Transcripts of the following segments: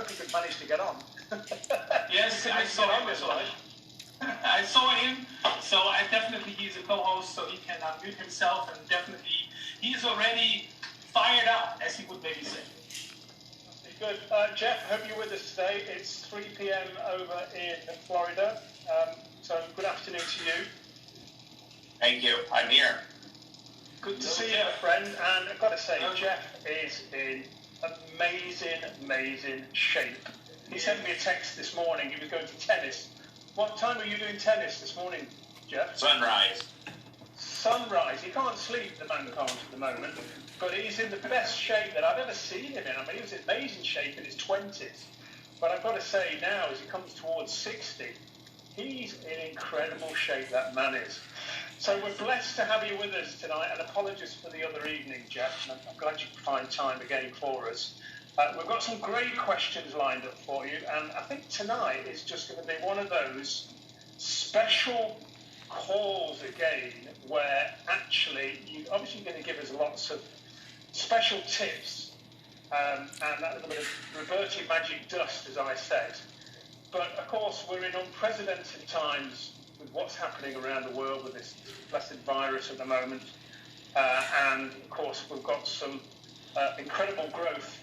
hope you could manage to get on. Yes, I saw him as well. I saw him, so I definitely he's a co-host, so he can unmute himself, and definitely he's already fired up, as he would maybe say. Good. Jeff, hope you're with us today. It's 3 p.m. over in Florida, so good afternoon to you. Thank you. I'm here. Good to see you, my friend. And I've got to say, Jeff is in amazing shape. He sent me a text this morning. He was going to tennis. What time are you doing tennis this morning, Jeff? Sunrise. Sunrise. He can't sleep, the man can't at the moment. But he's in the best shape that I've ever seen him in. I mean, he was in amazing shape in his 20s. But I've got to say now, as he comes towards 60, he's in incredible shape, that man is. So we're blessed to have you with us tonight, and apologies for the other evening, Jeff. I'm glad you could find time again for us. We've got some great questions lined up for you, and I think tonight is just going to be one of those special calls again, where actually you're obviously going to give us lots of special tips, and that little bit of reverted magic dust, as I said. But of course, we're in unprecedented times with what's happening around the world with this blessed virus at the moment. And of course, we've got some incredible growth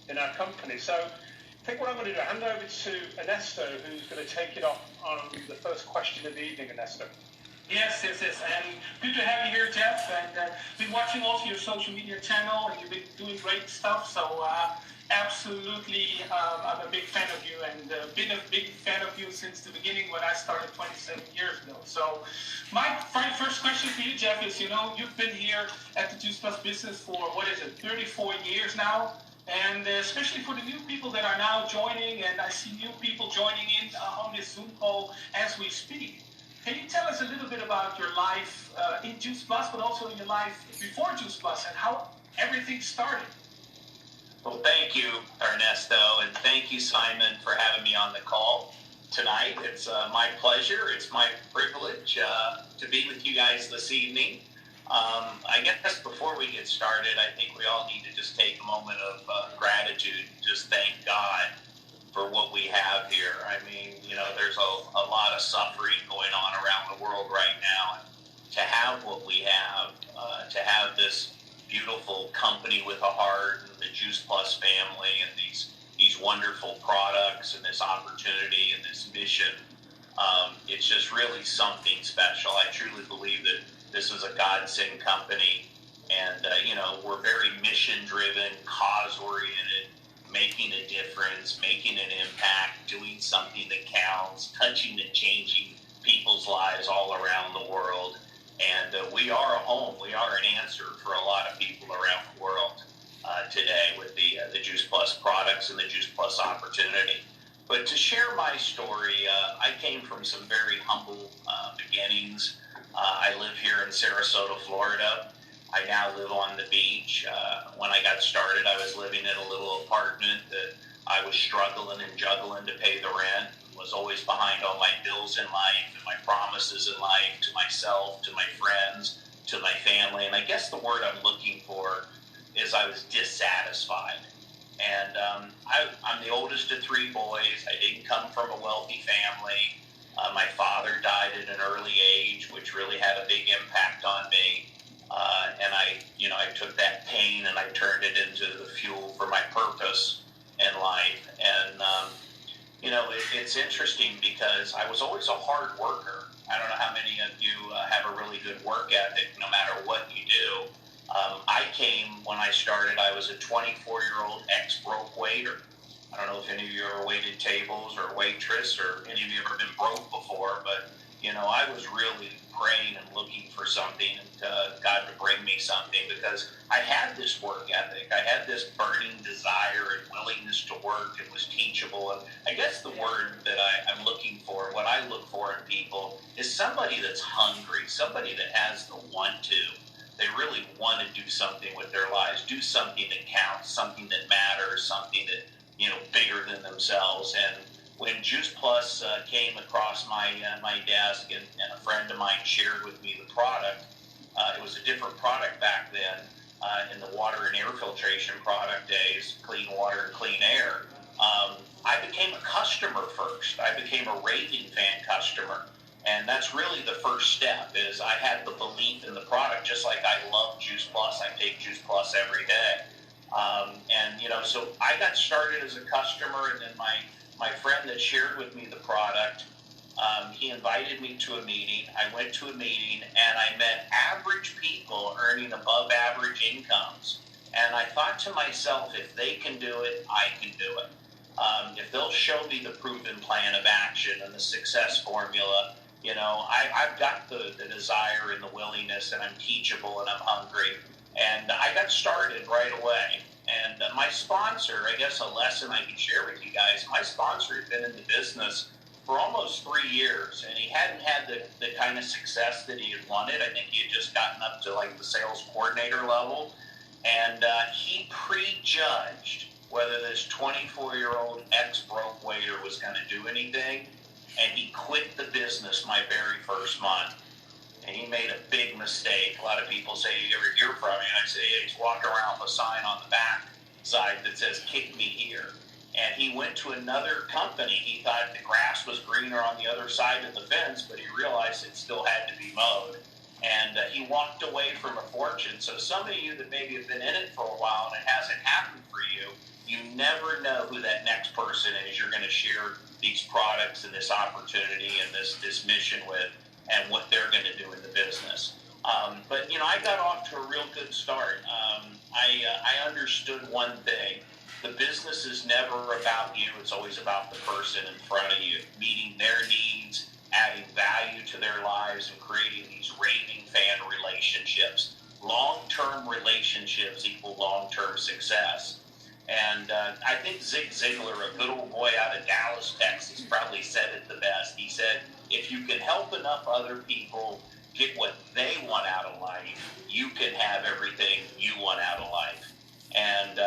in our company. So I think what I'm going to do, hand over to Ernesto, who's going to take it off on the first question of the evening. Ernesto. Yes, and good to have you here, Jeff, and been watching also your social media channel, and you've been doing great stuff, so absolutely, I'm a big fan of you, and been a big fan of you since the beginning when I started 27 years ago. So my first question for you, Jeff, is, you've been here at the Juice Plus business for, 34 years now, and especially for the new people that are now joining, and I see new people joining in on this Zoom call as we speak. Can you tell us a little bit about your life in Juice Plus, but also your life before Juice Plus, and how everything started? Well, thank you, Ernesto, and thank you, Simon, for having me on the call tonight. It's my pleasure. It's my privilege to be with you guys this evening. I guess before we get started, I think we all need to just take a moment of gratitude, just thank God for what we have here. I mean, there's a lot of suffering going on around the world right now. And to have what we have, to have this beautiful company with a heart, and the Juice Plus family, and these wonderful products, and this opportunity, and this mission, it's just really something special. I truly believe that this is a God-sent company, and we're very mission-driven, cause-oriented, making a difference, making an impact, doing something that counts, touching and changing people's lives all around the world. And we are a home. We are an answer for a lot of people around the world today with the Juice Plus products and the Juice Plus opportunity. But to share my story, I came from some very humble beginnings. I live here in Sarasota, Florida. I now live on the beach. When I got started, I was living in a little apartment that I was struggling and juggling to pay the rent. Was always behind all my bills in life and my promises in life to myself, to my friends, to my family. And I guess the word I'm looking for is I was dissatisfied. And I'm the oldest of 3 boys. I didn't come from a wealthy family. My father died at an early age, which really had a big impact on me. And I took that pain and I turned it into the fuel for my purpose in life. And, it's interesting because I was always a hard worker. I don't know how many of you have a really good work ethic, no matter what you do. I came, when I started, I was a 24-year-old ex-broke waiter. I don't know if any of you ever waited tables or waitress, or any of you ever been broke before, but I was really praying and looking for something, and God to bring me something, because I had this work ethic. I had this burning desire and willingness to work, and was teachable. And I guess the word that I'm looking for, what I look for in people, is somebody that's hungry, somebody that has the want to. They really want to do something with their lives, do something that counts, something that matters, something that, bigger than themselves. And when Juice Plus came across my desk, and a friend of mine shared with me the product, it was a different product back then, in the water and air filtration product days, clean water and clean air. first. I became a raving fan customer. And that's really the first step, is I had the belief in the product, just like I love Juice Plus. I take Juice Plus every day. So I got started as a customer, and then my friend that shared with me the product, he invited me to a meeting. I went to a meeting, and I met average people earning above average incomes. And I thought to myself, if they can do it, I can do it. If they'll show me the proven plan of action and the success formula, I've got the desire and the willingness, and I'm teachable and I'm hungry. And I got started right away. And my sponsor, I guess a lesson I can share with you guys, my sponsor had been in the business for almost 3 years, and he hadn't had the kind of success that he had wanted. I think he had just gotten up to like the sales coordinator level. And he prejudged whether this 24-year-old ex-broke waiter was going to do anything, and he quit the business my very first month. And he made a big mistake. A lot of people say, you ever hear from me? And I say, he's walking around with a sign on the back side that says, kick me here. And he went to another company. He thought the grass was greener on the other side of the fence, but he realized it still had to be mowed. And he walked away from a fortune. So some of you that maybe have been in it for a while and it hasn't happened for you, you never know who that next person is you're going to share these products and this opportunity and this mission with, and what they're going to do in the business. But I got off to a real good start. I understood one thing. The business is never about you. It's always about the person in front of you, meeting their needs, adding value to their lives, and creating these raving fan relationships. Long-term relationships equal long-term success. And I think Zig Ziglar, a good old boy out of Dallas, Texas, probably said it the best. He said, if you can help enough other people get what they want out of life, you can have everything you want out of life. And,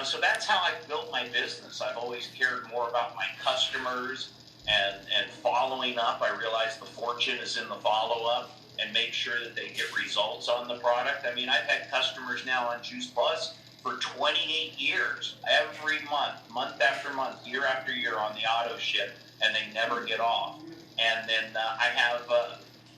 so that's how I built my business. I've always cared more about my customers and following up. I realize the fortune is in the follow-up, and make sure that they get results on the product. I mean, I've had customers now on Juice Plus for 28 years, every month after month, year after year on the auto ship, and they never get off. And then I have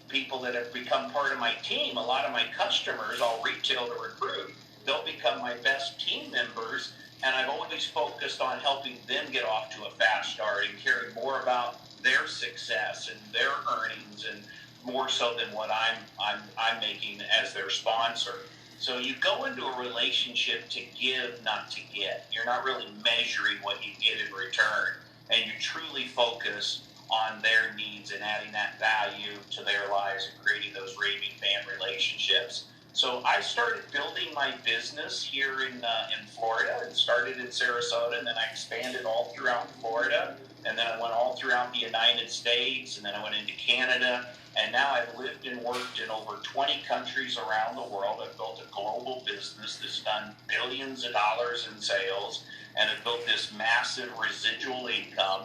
people that have become part of my team. A lot of my customers, I'll retail to recruit, they'll become my best team members, and I've always focused on helping them get off to a fast start and caring more about their success and their earnings, and more so than what I'm making as their sponsor. So you go into a relationship to give, not to get. You're not really measuring what you get in return, and you truly focus on their needs and adding that value to their lives and creating those raving fan relationships. So I started building my business here in Florida. It started in Sarasota, and then I expanded all throughout Florida, and then I went all throughout the United States, and then I went into Canada, and now I've lived and worked in over 20 countries around the world. I've built a global business that's done billions of dollars in sales, and have built this massive residual income.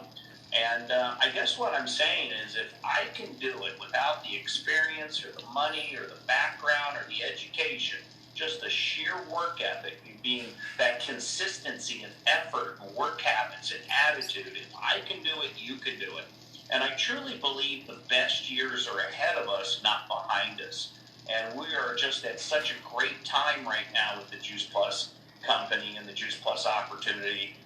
And I guess what I'm saying is, if I can do it without the experience or the money or the background or the education, just the sheer work ethic and being that consistency and effort and work habits and attitude, if I can do it, you can do it. And I truly believe the best years are ahead of us, not behind us. And we are just at such a great time right now with the Juice Plus company and the Juice Plus opportunity.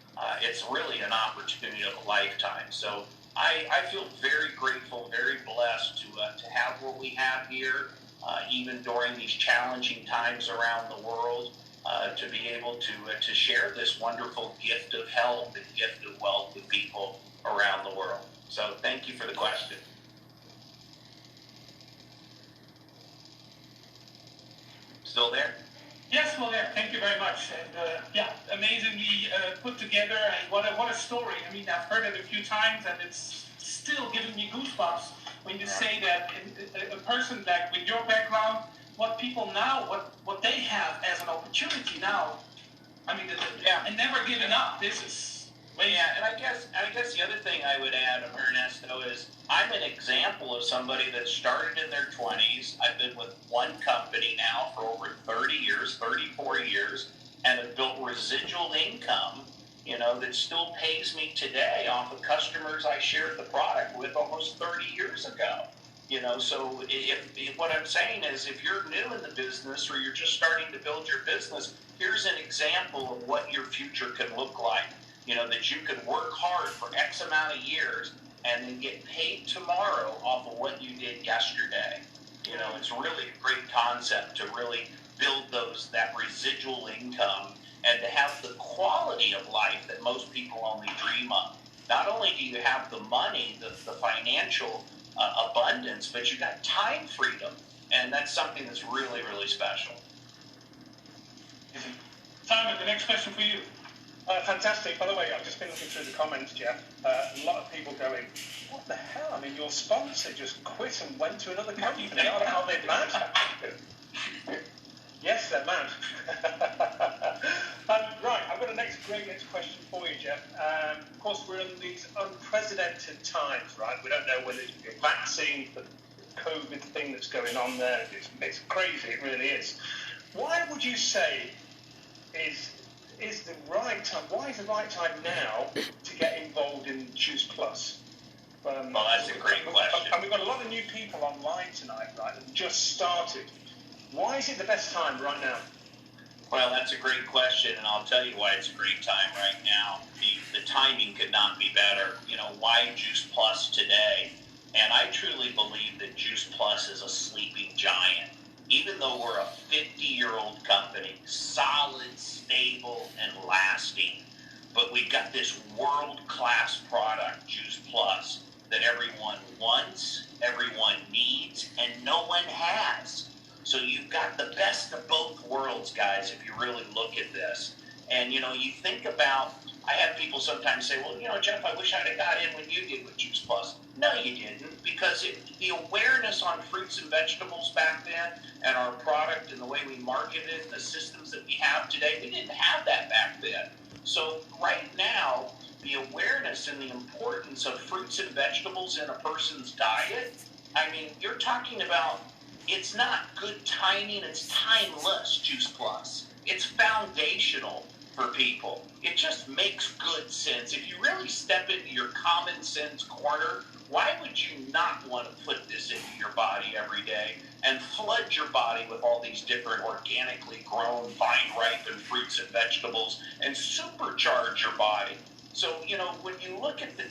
It's really an opportunity of a lifetime. So I feel very grateful, very blessed to have what we have here, even during these challenging times around the world, to be able to share this wonderful gift of health and gift of wealth with people around the world. So thank you for the question. Still there? Yes, well, yeah, thank you very much. And amazingly put together, and what a story. I mean, I've heard it a few times, and it's still giving me goosebumps when you say that a person like with your background, what people now, what they have as an opportunity now. I mean, and never giving up. This is. Yeah, and I guess the other thing I would add, Ernesto, is I'm an example of somebody that started in their 20s. I've been with one company now for over 30 years, 34 years, and have built residual income, that still pays me today off of customers I shared the product with almost 30 years ago. So if what I'm saying is, if you're new in the business or you're just starting to build your business, here's an example of what your future can look like. That you could work hard for X amount of years and then get paid tomorrow off of what you did yesterday. It's really a great concept to really build that residual income and to have the quality of life that most people only dream of. Not only do you have the money, the financial abundance, but you got time freedom, and that's something that's really, really special. Simon, the next question for you. Fantastic. By the way, I've just been looking through the comments, Jeff. A lot of people going, what the hell? I mean, your sponsor just quit and went to another company. Are they mad? Yes, they're mad. Right, I've got a next question for you, Jeff. Of course, we're in these unprecedented times, right? We don't know whether it's a vaccine for the COVID thing that's going on there. It's crazy, it really is. Why would you say is the right time? Why is the right time now to get involved in Juice Plus? Well, that's a great question. And we've got a lot of new people online tonight, right, that just started. Why is it the best time right now? Well, that's a great question, and I'll tell you why it's a great time right now. The timing could not be better. Why Juice Plus today? And I truly believe that Juice Plus is a sleeping giant. Even though we're a 50-year-old company, solid, stable, and lasting, but we've got this world-class product, Juice Plus, that everyone wants, everyone needs, and no one has. So you've got the best of both worlds, guys, if you really look at this. And, you think about, I have people sometimes say, well, Jeff, I wish I'd have got in when you did with Juice Plus. No, you didn't, because the awareness on fruits and vegetables back then and our product and the way we marketed it and the systems that we have today, we didn't have that back then. So right now, the awareness and the importance of fruits and vegetables in a person's diet, I mean, you're talking about, it's not good timing, it's timeless, Juice Plus. It's foundational for people. It just makes good sense. If you really step into your common sense corner, why would you not want to put this into your body every day and flood your body with all these different organically grown, vine-ripened fruits and vegetables and supercharge your body? So, when you look at the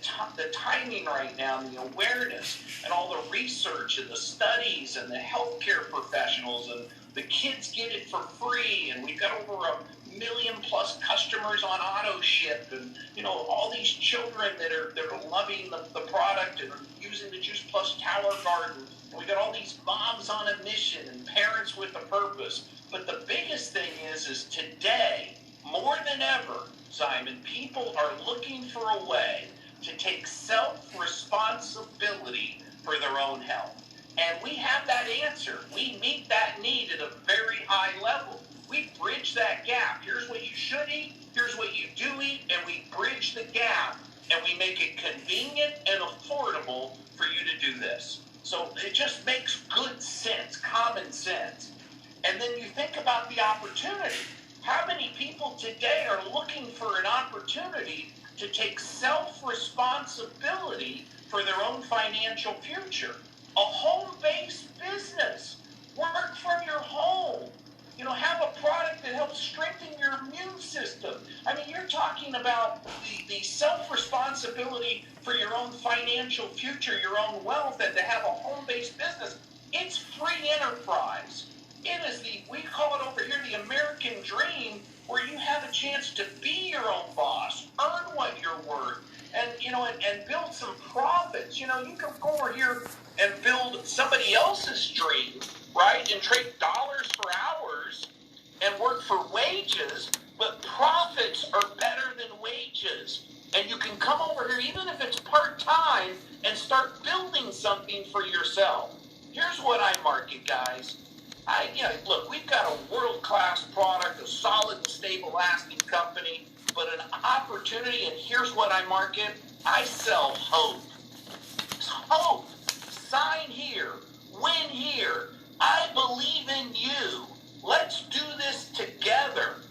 timing right now and the awareness and all the research and the studies and the healthcare professionals and the kids get it for free, and we've got over 1 million plus customers on auto ship, and all these children that are loving the product and are using the Juice Plus Tower Garden, and we got all these moms on a mission and parents with a purpose. But the biggest thing is today, more than ever, Simon, people are looking for a way to take self-responsibility for their own health. And we have that answer. We meet that need at a very high level. We bridge that gap. Here's what you should eat, here's what you do eat, and we bridge the gap, and we make it convenient and affordable for you to do this. So it just makes good sense, common sense. And then you think about the opportunity. How many people today are looking for an opportunity to take self-responsibility for their own financial future? A home-based business. Work from your home. Have a product that helps strengthen your immune system. I mean, you're talking about the self-responsibility for your own financial future, your own wealth, and to have a home-based business. It's free enterprise. It is we call it over here the American dream, where you have a chance to be your own boss, earn what you're worth, and build some profits. You can go over here and build somebody else's dream, right? And trade dollars for hours and work for wages, but profits are better than wages. And you can come over here, even if it's part-time, and start building something for yourself. Here's what I market, guys. Look, we've got a world-class product, a solid, stable, lasting company, but an opportunity, and here's what I market. I sell hope. Hope. Sign here. Win here. I believe in you. Let's do this together.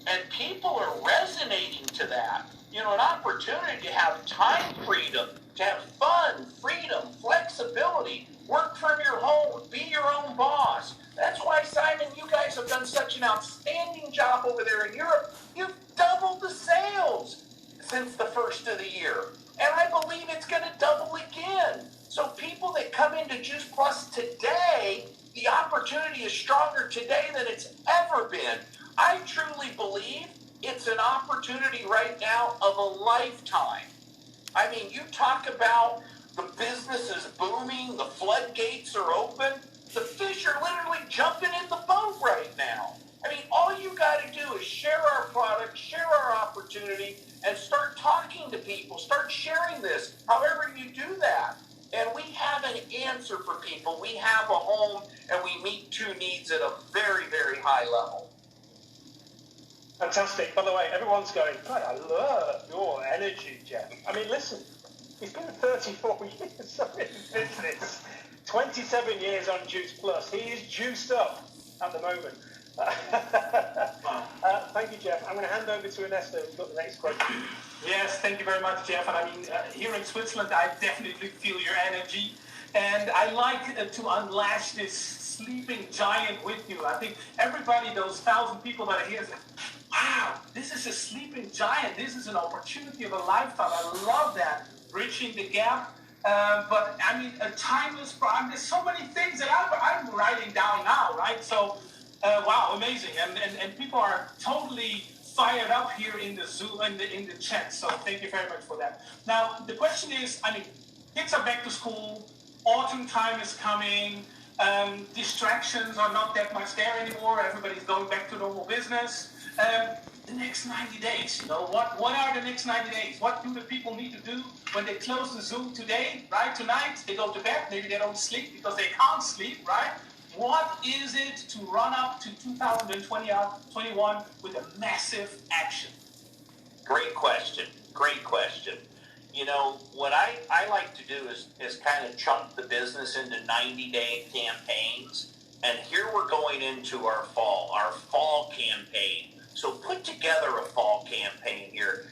And people are resonating to that. an opportunity to have time freedom, to have fun, freedom, flexibility, work from your home, be your own boss. That's why, Simon, you guys have done such an outstanding job over there in Europe. You've doubled the sales since the first of the year. And I believe it's going to double again. So people that come into Juice Plus today, the opportunity is stronger today than it's ever been. I truly believe it's an opportunity right now of a lifetime. I mean, you talk about the business is booming, the floodgates are open. The fish are literally jumping in the boat right now. I mean, all you got to do is share our product, share our opportunity, and start talking to people. Start sharing this, however you do that. And we have an answer for people. We have a home, and we meet two needs at a very, very high level. Fantastic. By the way, everyone's going, God, I love your energy, Jeff. I mean, listen, he's been 34 years in business, 27 years on Juice Plus. He is juiced up at the moment. Thank you, Jeff. I'm going to hand over to Ernesto. We've got the next question. Yes, thank you very much, Jeff. And I mean, here in Switzerland, I definitely feel your energy. And I like to unlash this sleeping giant with you. I think everybody, those 1,000 people that are here, say, wow, this is a sleeping giant. This is an opportunity of a lifetime. I love that, bridging the gap. But I mean, a timeless problem. There's so many things that I'm writing down now, right? So, wow, amazing. And people are totally fired up here in the Zoom, in the chat. So thank you very much for that. Now, the question is, I mean, kids are back to school. Autumn time is coming. Distractions are not that much there anymore. Everybody's going back to normal business. The next 90 days, what are the next 90 days? What do the people need to do when they close the Zoom today, right? Tonight, they go to bed, maybe they don't sleep because they can't sleep, right? What is it to run up to 2021 with a massive action? Great question. Great question. What I like to do is kind of chunk the business into 90-day campaigns. And here we're going into our fall campaign. So put together a fall campaign here,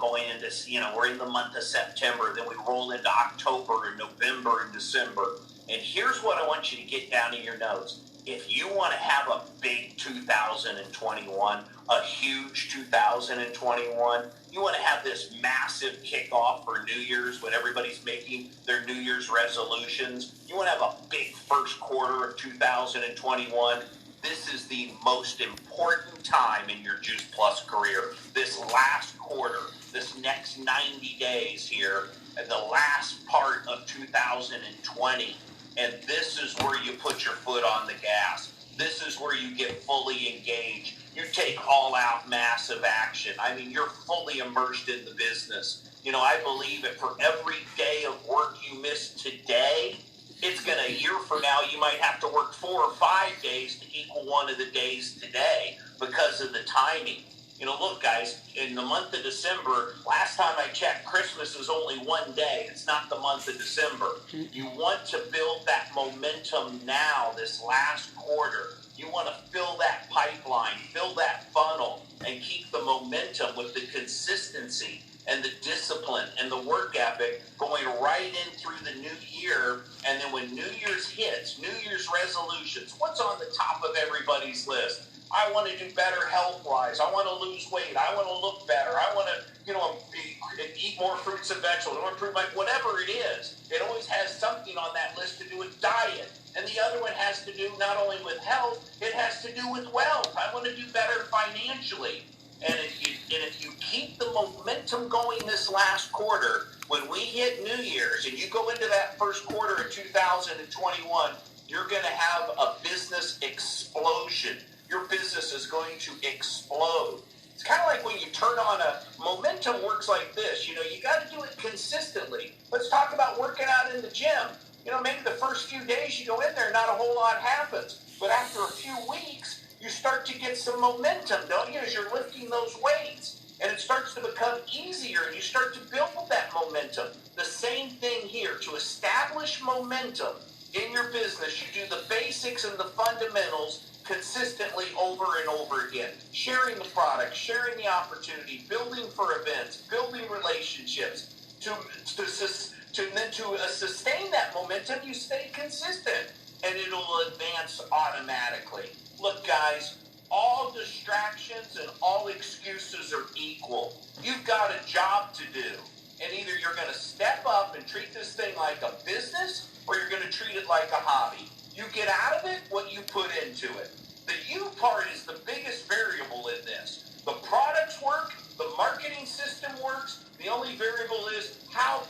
going into, we're in the month of September, then we roll into October and November and December. And here's what I want you to get down in your notes. If you want to have a big 2021, a huge 2021, you want to have this massive kickoff for New Year's when everybody's making their New Year's resolutions. You want to have a big first quarter of 2021. This is the most important time in your Juice Plus career. This last quarter, this next 90 days here, and the last part of 2020. And this is where you put your foot on the gas. This is where you get fully engaged. You take all-out massive action. I mean, you're fully immersed in the business. I believe that for every day of work you miss today, it's going to, a year from now, you might have to work 4 or 5 days to equal one of the days today because of the timing. Look, guys, in the month of December, last time I checked, Christmas is only one day. It's not the month of December. You want to build that momentum now, this last quarter. You want to fill that pipeline, fill that funnel, and keep the momentum with the consistency and the discipline and the work ethic going right in through the new year. And then when New Year's hits, New Year's resolutions, what's on the top of everybody's list? I want to do better health-wise. I want to lose weight. I want to look better. I want to, eat more fruits and vegetables. I want to improve whatever it is. It always has something on that list to do with diet. And the other one has to do not only with health, it has to do with wealth. I want to do better financially. And if you keep the momentum going this last quarter, when we hit New Year's and you go into that first quarter of 2021, you're going to have a business explosion. Your business is going to explode. It's kind of like when you turn on momentum works like this. You got to do it consistently. Let's talk about working out in the gym. Maybe the first few days you go in there, not a whole lot happens. But after a few weeks, you start to get some momentum, don't you, as you're lifting those weights. And it starts to become easier, and you start to build that momentum. The same thing here. To establish momentum, in your business, you do the basics and the fundamentals consistently over and over again. Sharing the product, sharing the opportunity, building for events, building relationships. To sustain that momentum, you stay consistent, and it'll advance automatically. Look, guys, all distractions and all excuses are equal. You've got a job to do, and either you're going to step up and treat this thing like a business, or you're going to treat it like a hobby. You get out of it what you put into it. The you part is the biggest variable in this. The products work, the marketing system works. The only variable is how.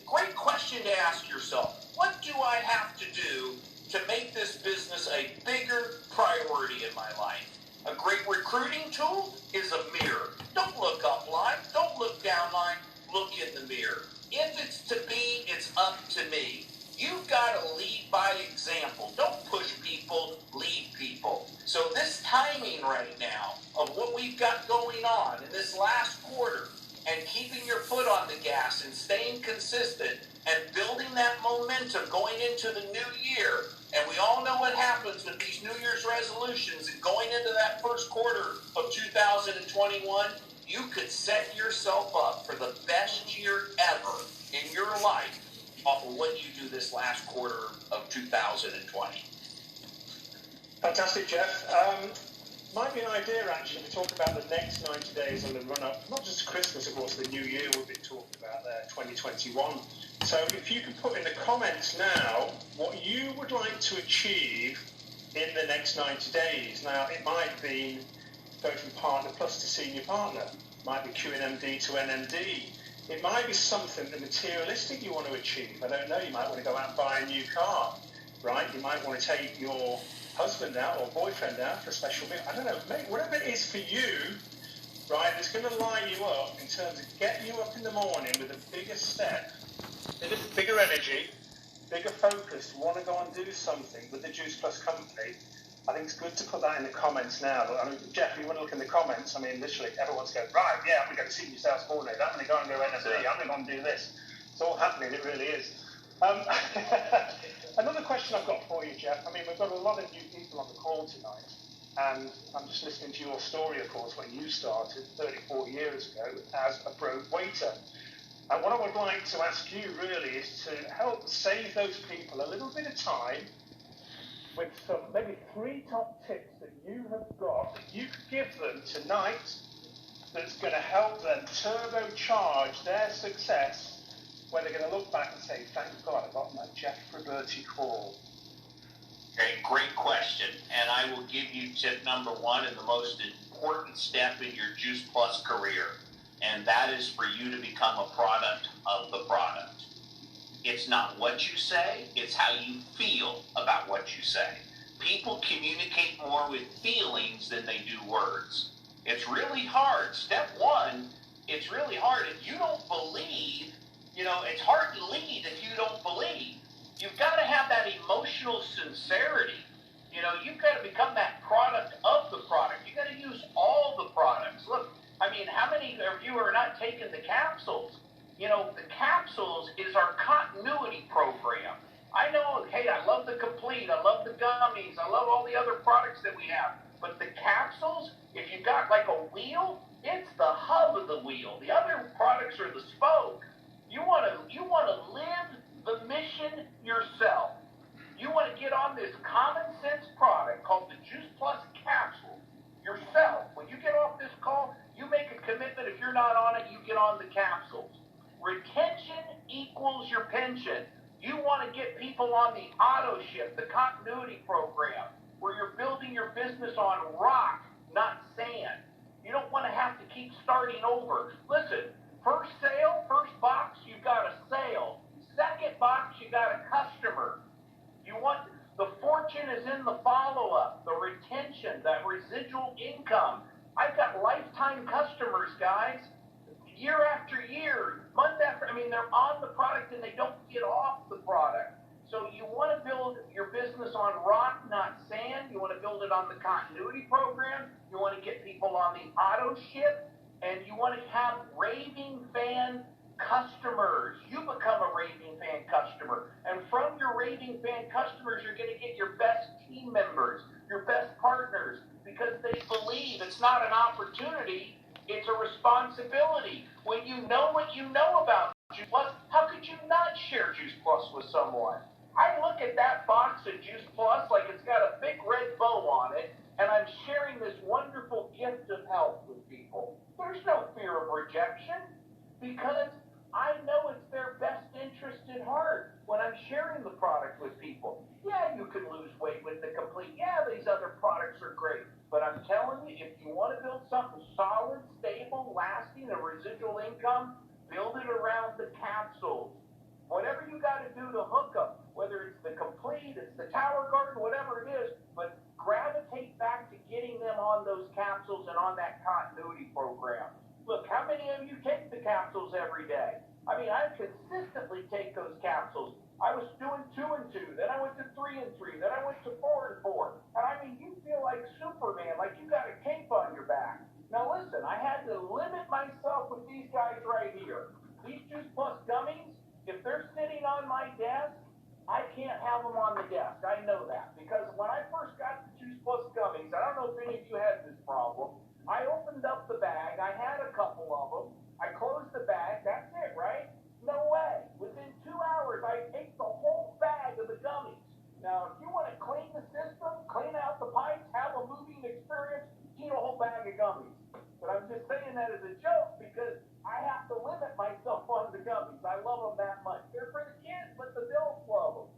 Great question to ask yourself. What do I have to do to make this business a bigger priority in my life? A great recruiting tool is a mirror. Don't look upline. Don't look downline. Look in the mirror. If it's to be, it's up to me. You've got to lead by example. Don't push people, lead people. So this timing right now of what we've got going on in this last quarter and keeping your foot on the gas and staying consistent and building that momentum going into the new year. And we all know what happens with these New Year's resolutions and going into that first quarter of 2021, you could set yourself up for the best year ever in your life off of what you do this last quarter of 2020. Fantastic, Jeff. Might be an idea, actually, to talk about the next 90 days on the run-up, not just Christmas, of course, the New Year we've been talking about there, 2021. So if you could put in the comments now what you would like to achieve in the next 90 days. Now, it might be go from partner plus to senior partner. It might be QNMD to NMD. It might be something the materialistic you want to achieve. I don't know, you might want to go out and buy a new car, right? You might want to take your husband out or boyfriend out for a special meal. I don't know, mate, whatever it is for you, right, it's going to light you up in terms of getting you up in the morning with a bigger step, bigger energy, bigger focus, to want to go and do something with the Juice Plus company. I think it's good to put that in the comments now. I mean, Jeff, if you want to look in the comments, I mean, literally everyone's going, right, yeah, I'm going to see yourselves coordinate. I'm going to go and do NMD. I'm going to do this. It's all happening. It really is. Another question I've got for you, Jeff. I mean, we've got a lot of new people on the call tonight. And I'm just listening to your story, of course, when you started 34 years ago as a pro waiter. And what I would like to ask you really is to help save those people a little bit of time with some maybe 3 top tips that you have got that you could give them tonight that's going to help them turbocharge their success when they're going to look back and say, thank God I got my Jeff Roberti call. Okay, great question. And I will give you tip number 1 and the most important step in your Juice Plus career. And that is for you to become a product of the product. It's not what you say, it's how you feel about what you say. People communicate more with feelings than they do words. It's really hard. Step 1, it's really hard. If you don't believe, it's hard to lead if you don't believe. You've got to have that emotional sincerity. You've got to become that product of the product. You've got to use all the products. Look, I mean, how many of you are not taking the capsules? The capsules is our continuity program. I know, hey, I love the Complete, I love the gummies, I love all the other products that we have. But the capsules, if you got like a wheel, it's the hub of the wheel. The other products are the spoke. You want to live the mission yourself. You want to get on this common sense product called the Juice Plus capsule yourself. When you get off this call, you make a commitment. If you're not on it, you get on the capsules. Retention equals your pension. You want to get people on the auto ship, the continuity program, where you're building your business on rock, not sand. You don't want to have to keep starting over. Listen, first sale, first box, you got a sale. Second box, you got a customer. The fortune is in the follow-up, the retention, that residual income. I've got lifetime customers, guys. Year after year, month after, they're on the product and they don't get off the product. So you want to build your business on rock, not sand. You want to build it on the continuity program. You want to get people on the auto ship, and you want to have raving fan customers. You become a raving fan customer, and from your raving Viking fan customers, you're going to get your best team members, your best partners, because they believe it's not an opportunity, it's a responsibility. When you know what you know about Juice Plus, how could you not share Juice Plus with someone? I look at that box of Juice Plus like it's got a big red bow on it, and I'm sharing this wonderful gift of health with people. There's no fear of rejection, because I know it's their best interest at heart when I'm sharing the product with people. Yeah, you can lose weight with the Complete. Yeah, these other products are great. But I'm telling you, if you want to build something solid, stable, lasting, a residual income, build it around the capsules. Whatever you got to do to hook them, whether it's the Complete, it's the Tower Garden, whatever it is, but gravitate back to getting them on those capsules and on that continuity program. Look, how many of you take the capsules every day? I mean, I consistently take those capsules. I was doing 2 and 2, then I went to 3 and 3, then I went to 4 and 4. And I mean, you feel like Superman, like you got a cape on your back. Now listen, I had to limit myself with these guys right here. These Juice Plus gummies, if they're sitting on my desk, I can't have them on the desk. I know that. Because when I first got the Juice Plus gummies, I don't know if any of you had this problem, I opened up the bag, I had a couple of them, I closed the bag, that's it, right? No way. Within 2 hours, I ate the whole bag of the gummies. Now, if you want to clean the system, clean out the pipes, have a moving experience, eat a whole bag of gummies. But I'm just saying that as a joke because I have to limit myself on the gummies. I love them that much. They're for the kids, but the adults love them.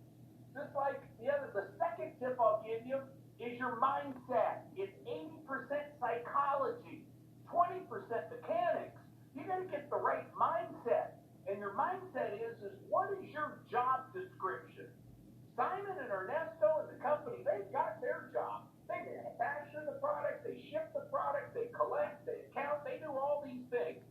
Just like the second tip I'll give you is your mindset. It's 80% psychology, 20% mechanics. You got to get the right mindset. And your mindset is what is your job description? Simon and Ernesto and the company, they've got their job. They manufacture the product, they ship the product, they collect, they account, they do all these things.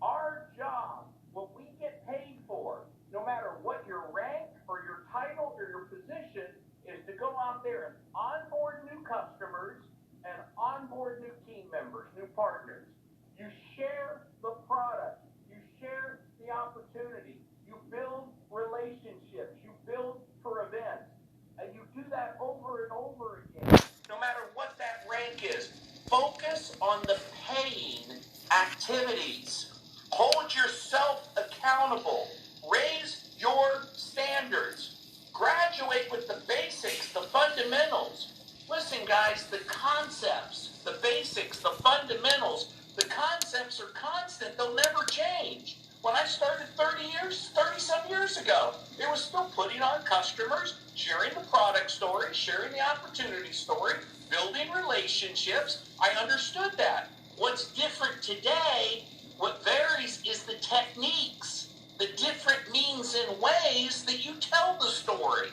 Our job, what we get paid for, no matter what your rank or your title or your position, is to go out there and onboard new customers and onboard new team members, new partners. You share the product. You share the opportunity. You build relationships. You build for events. And you do that over and over again. No matter what that rank is, focus on the paying activities. Hold yourself accountable. Raise your standards. Graduate with the basics, the fundamentals. Listen, guys, the concepts, the basics, the fundamentals, the concepts are constant. They'll never change. When I started 30-some years ago, it was still putting on customers, sharing the product story, sharing the opportunity story, building relationships. I understood that. What's different today, what varies is the techniques, the different means and ways that you tell the story.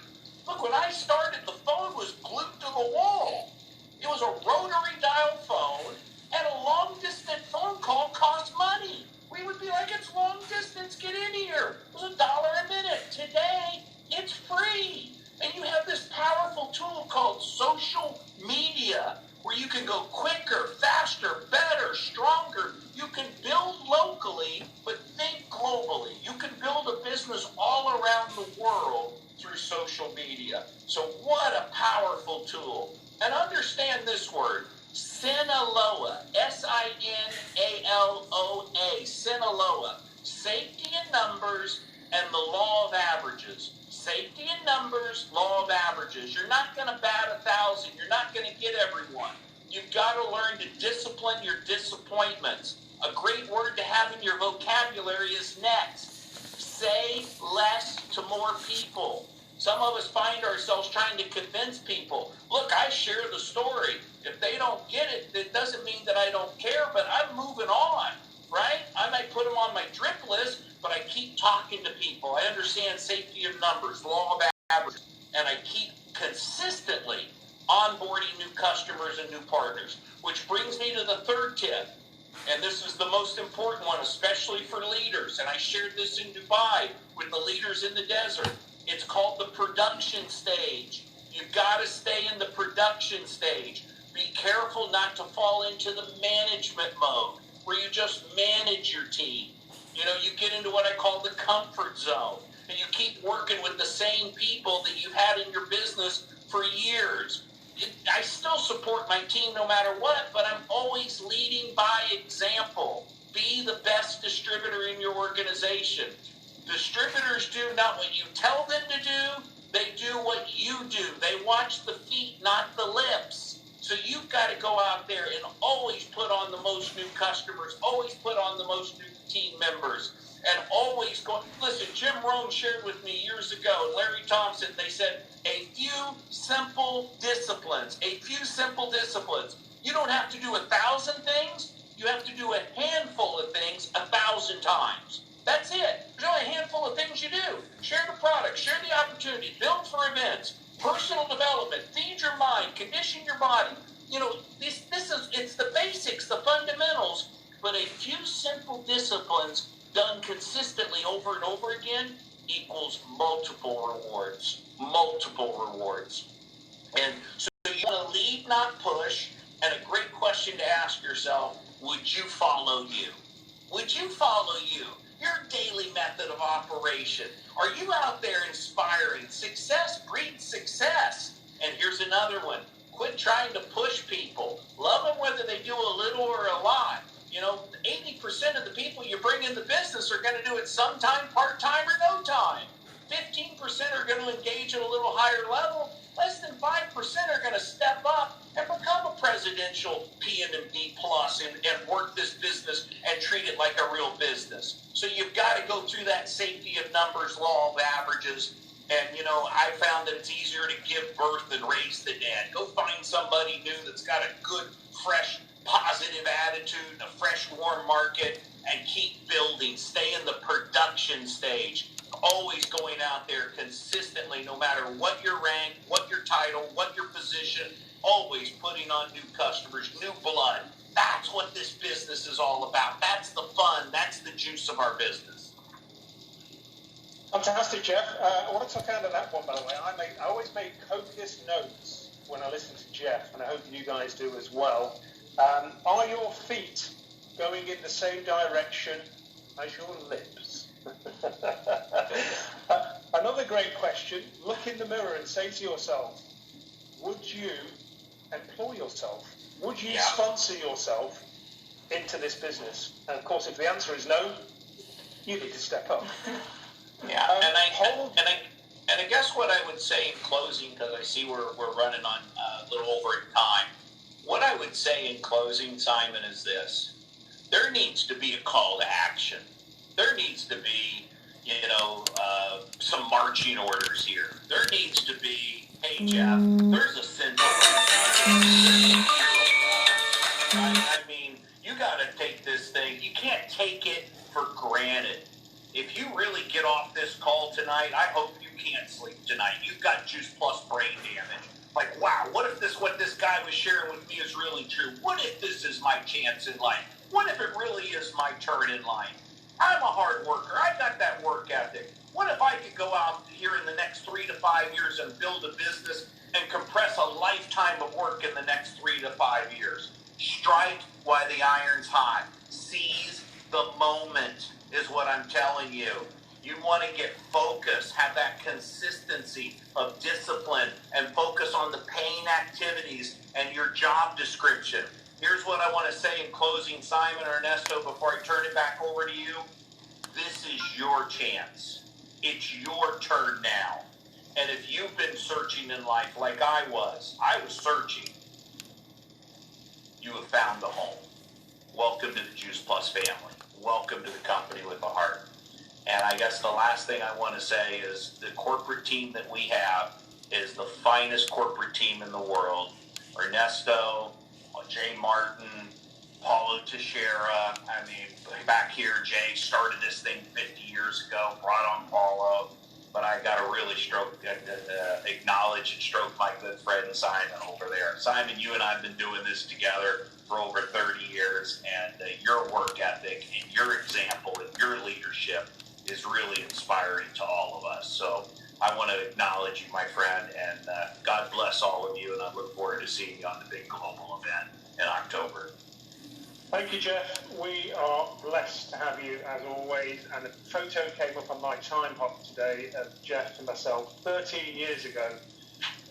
Look, when I started, the phone was glued to the wall. It was a rotary dial phone, and a long-distance phone call cost money. We would be like, it's long distance, get in here. It was $1 a minute. Today, it's free. And you have this powerful tool called social media, where you can go quicker, faster, better, stronger. You can build locally, but think globally. You can build a business all around the world through social media. So what a powerful tool. And understand this word, Sinaloa, Sinaloa, Sinaloa, safety in numbers and the law of averages. Safety in numbers, law of averages. You're not going to bat 1,000. You're not going to get everyone. You've got to learn to discipline your disappointments. A great word to have in your vocabulary is next. Say less to more people. Some of us find ourselves trying to convince people, look, I share the story. If they don't get it, it doesn't mean that I don't care, but I'm moving on, right? I might put them on my drip list, but I keep talking to people. I understand safety of numbers, law of averages, and I keep consistently onboarding new customers and new partners, which brings me to the third tip. And this is the most important one, especially for leaders. And I shared this in Dubai with the leaders in the desert. It's called the production stage. You've got to stay in the production stage. Be careful not to fall into the management mode, where you just manage your team. You know, you get into what I call the comfort zone. and you keep working with the same people that you've had in your business for years. I still support my team no matter what, but I'm always leading by example. Be the best distributor in your organization. Distributors do not what you tell them to do, they do what you do. They watch the feet, not the lips. So you've got to go out there and always put on the most new customers, always put on the most new team members, and always go. Listen, Jim Rohn shared with me years ago, and Larry Thompson, they said, a few simple disciplines, a few simple disciplines. You don't have to do 1,000 things. You have to do a handful of things 1,000 times. That's it. There's only a handful of things you do. Share the product, share the opportunity, build for events, personal development, feed your mind, condition your body. You know, it's the basics, the fundamentals, but a few simple disciplines done consistently over and over again equals multiple rewards. Multiple rewards. And so you want to lead, not push. And a great question to ask yourself, would you follow you? Would you follow you? Your daily method of operation. Are you out there inspiring? Success breeds success. And here's another one. Quit trying to push people. Love them whether they do a little or a lot. You know, 80% of the people you bring in the business are going to do it sometime, part-time, or no time. 15% are going to engage at a little higher level. Less than 5% are going to step up and become a presidential P&D plus and work this business and treat it like a real business. So you've got to go through that safety of numbers, law of averages. And, you know, I found that it's easier to give birth than raise the dead. Go find somebody new that's got a good, fresh, positive attitude and a fresh, warm market and keep building. Stay in the production stage. Always going out there consistently, no matter what your rank, what your title, what your position, always putting on new customers, new blood. That's what this business is all about. That's the fun. That's the juice of our business. Fantastic, Jeff. I want to talk out of that one, by the way. I always make copious notes when I listen to Jeff, and I hope you guys do as well. Are your feet going in the same direction as your lips? Another great question. Look in the mirror and say to yourself, would you employ yourself? Would you sponsor yourself into this business? And of course, if the answer is no, you need to step up. Yeah, and I guess what I would say in closing, because I see we're running on a little over time, what I would say in closing, Simon, is this. There needs to be a call to action. There needs to be, some marching orders here. There needs to be, hey, Jeff, there's a simple. I mean, you got to take this thing. You can't take it for granted. If you really get off this call tonight, I hope you can't sleep tonight. You've got juice plus brain damage. Like, wow, what if what this guy was sharing with me is really true? What if this is my chance in life? What if it really is my turn in life? I'm a hard worker. I got that work ethic. What if I could go out here in the next 3 to 5 years and build a business and compress a lifetime of work in the next 3 to 5 years? Strike while the iron's hot. Seize the moment is what I'm telling you. You want to get focused, have that consistency of discipline, and focus on the paying activities and your job description. Here's what I want to say in closing, Simon or Ernesto, before I turn it back over to you. This is your chance. It's your turn now. And if you've been searching in life like I was searching, you have found a home. Welcome to the Juice Plus family. Welcome to the company with a heart. And I guess the last thing I want to say is the corporate team that we have is the finest corporate team in the world. Ernesto, Jay Martin, Paulo Teixeira. I mean, back here, Jay started this thing 50 years ago, brought on Paulo. But I got to really acknowledge and stroke my good friend Simon over there. Simon, you and I have been doing this together for over 30 years, and your work ethic and your example and your leadership is really inspiring to all of us. So I want to acknowledge you, my friend, and God bless all of you, and I look forward to seeing you on the big global event in October. Thank you, Jeff. We are blessed to have you as always. And a photo came up on my time hop today of Jeff and myself 13 years ago,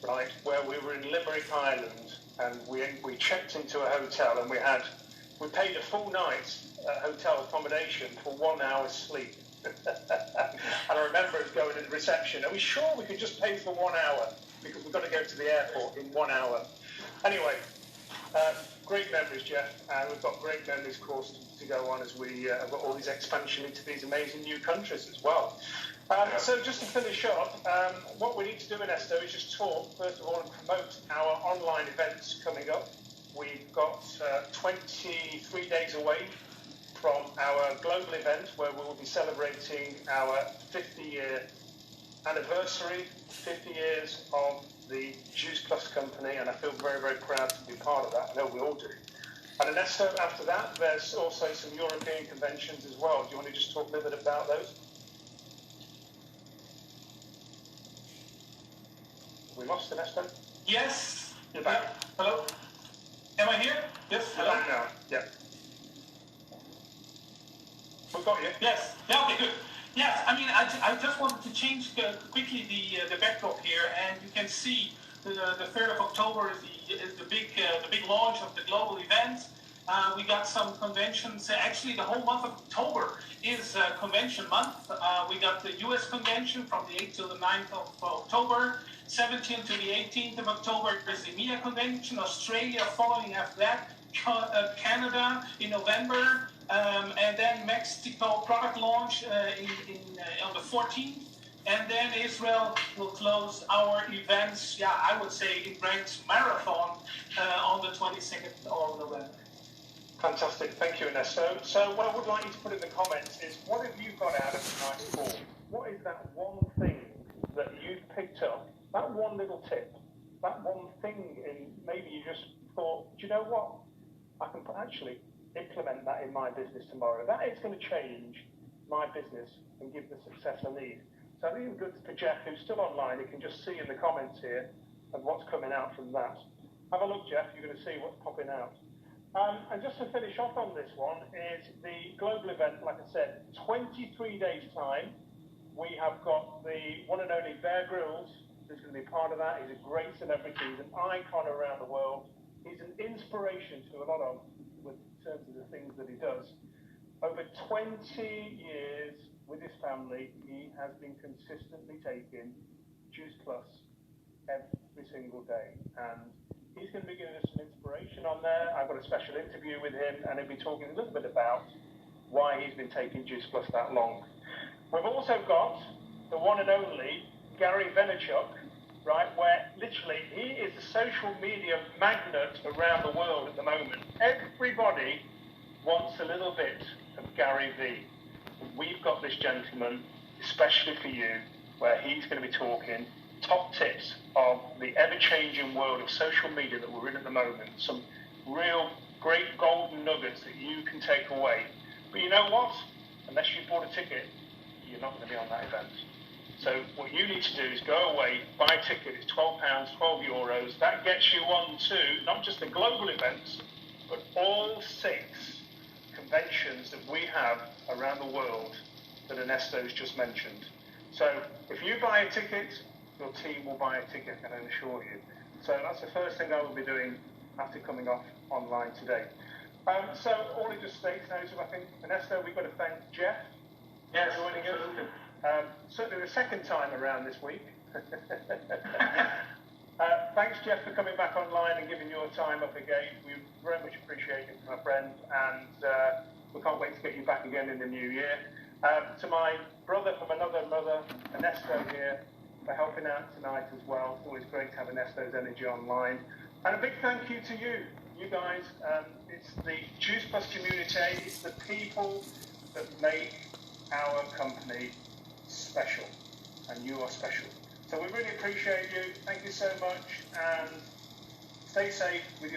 right, where we were in Limerick, Ireland, and we checked into a hotel and we paid a full night's hotel accommodation for 1 hour's sleep. And I remember us going to the reception. Are we sure we could just pay for 1 hour? Because we've got to go to the airport in 1 hour. Anyway, great memories, Jeff. And we've got great memories, of course, to go on as we have got all these expansion into these amazing new countries as well. So just to finish up, what we need to do in Esto is just talk, first of all, and promote our online events coming up. We've got 23 days away from our global event where we will be celebrating our 50-year anniversary, 50 years of the Juice Plus company, and I feel very, very proud to be part of that. I know we all do. And in Esto, after that, there's also some European conventions as well. Do you want to just talk a little bit about those? We lost an Esto? Yes. You're back. Hello. Am I here? Yes. Hello. You're back now. Yeah. We've got you. Yes. Yeah. Okay. Good. Yes. I mean, I just wanted to change quickly the backdrop here, and you can see the 3rd of October is the big launch of the global event. We got some conventions. Actually, the whole month of October is convention month. We got the U.S. convention from the 8th to the 9th of October. 17th to the 18th of October is the EMEA convention. Australia following after that. Canada in November. And then Mexico product launch on the 14th. And then Israel will close our events, I would say in Brands Marathon on the 22nd of November. Fantastic. Thank you, Ernesto. So what I would like you to put in the comments is, what have you got out of tonight's call? What is that one thing that you've picked up, that one little tip, that one thing, and maybe you just thought, do you know what? I can actually implement that in my business tomorrow. That is going to change my business and give the success I need. So I think it's good for Jeff, who's still online. He can just see in the comments here and what's coming out from that. Have a look, Jeff. You're going to see what's popping out. And just to finish off on this one is the global event, like I said, 23 days time. We have got the one and only Bear Grylls who's going to be part of that. He's a great celebrity. He's an icon around the world. He's an inspiration to a lot of, in terms of the things that he does. Over 20 years with his family, he has been consistently taking Juice Plus every single day. And he's going to be giving us some inspiration on there. I've got a special interview with him, and he'll be talking a little bit about why he's been taking Juice Plus that long. We've also got the one and only Gary Vaynerchuk, right, where literally he is a social media magnet around the world at the moment. Everybody wants a little bit of Gary V. We've got this gentleman, especially for you, where he's going to be talking top tips of the ever-changing world of social media that we're in at the moment. Some real great golden nuggets that you can take away. But you know what? Unless you bought a ticket, you're not going to be on that event. So what you need to do is go away, buy a ticket. It's £12, €12. That gets you on to not just the global events, but all 6 conventions that we have around the world that Ernesto's just mentioned. So if you buy a ticket, your team will buy a ticket, I can assure you. So that's the first thing I will be doing after coming off online today. So all it just states now is, I think, Ernesto, we've got to thank Jeff for joining us. Certainly the second time around this week. Thanks, Jeff, for coming back online and giving your time up again. We very much appreciate it, my friend, and we can't wait to get you back again in the new year. To my brother from another mother, Ernesto here, for helping out tonight as well. It's always great to have Ernesto's energy online. And a big thank you to you guys. It's the Juice Plus community, it's the people that make our company special, and you are special. So we really appreciate you. Thank you so much, and stay safe with your